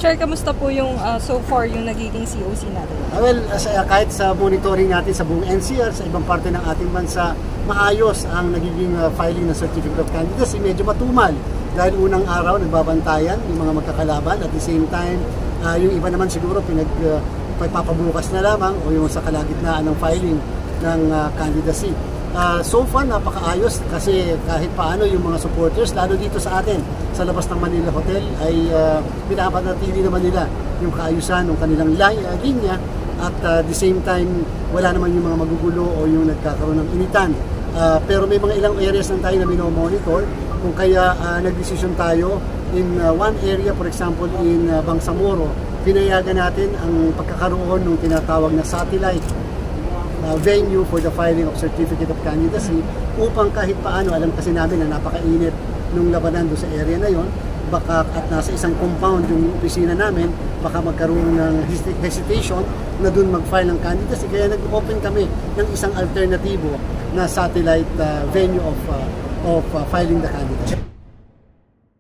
Chair, kamusta po yung so far yung nagiging COC natin? Well, kahit sa monitoring natin sa buong NCR, sa ibang parte ng ating bansa, maayos ang nagiging filing ng Certificate of Candidacy. Medyo matumal dahil unang araw nagbabantayan yung mga magkakalaban. At the same time, yung iba naman siguro pagpapabukas na lamang o yung sa kalagitnaan ng filing ng candidacy. So far, napakaayos kasi kahit paano yung mga supporters, lalo dito sa atin, sa labas ng Manila Hotel, ay pinapanatili naman nila yung kaayusan ng kanilang linya at the same time, wala naman yung mga magugulo o yung nagkakaroon ng initan. Pero may mga ilang areas lang tayo na minomonitor, kung kaya nagdesisyon tayo in one area, for example, in Bangsamoro, pinayagan natin ang pagkakaroon ng tinatawag na satellite venue for the filing of Certificate of Candidacy upang kahit paano, alam kasi namin na napakainit nung labanan doon sa area na yon, baka at nasa isang compound yung opisina namin, baka magkaroon ng hesitation na doon mag-file ng candidacy. Kaya nag-open kami ng isang alternatibo na satellite venue of filing the candidacy.